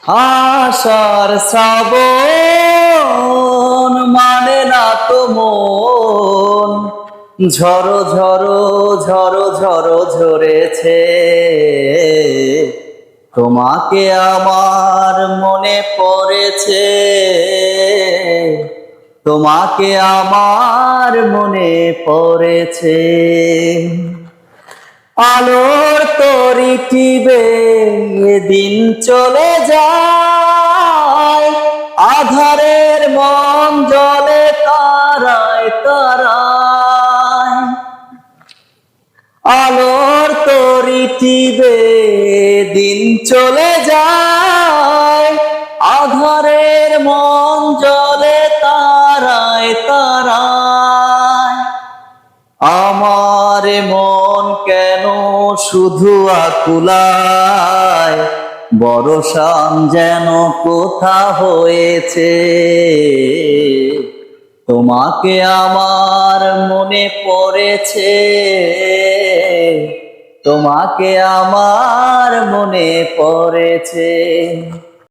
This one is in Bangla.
আশার শ্রাবণ মানে না তো মন, ঝড়ো ঝড়ো ঝড়ো ঝড়ো ঝরেছে। তোমাকে আমার মনে পড়েছে, তোমাকে আমার মনে পড়েছে। আলোর তরি টিবে দিন চলে যায়, আধারের মন জলে তারায় তারায়। আলোর তরি টিবে দিন চলে যায়, আধারের মন জলে তারায় তারায়। আমার মন কেন শুধু আকুলায়, বর্ষান যেন কোথা হয়েছে। তোমাকে আমার মনে পড়েছে, তোমাকে আমার মনে পড়েছে।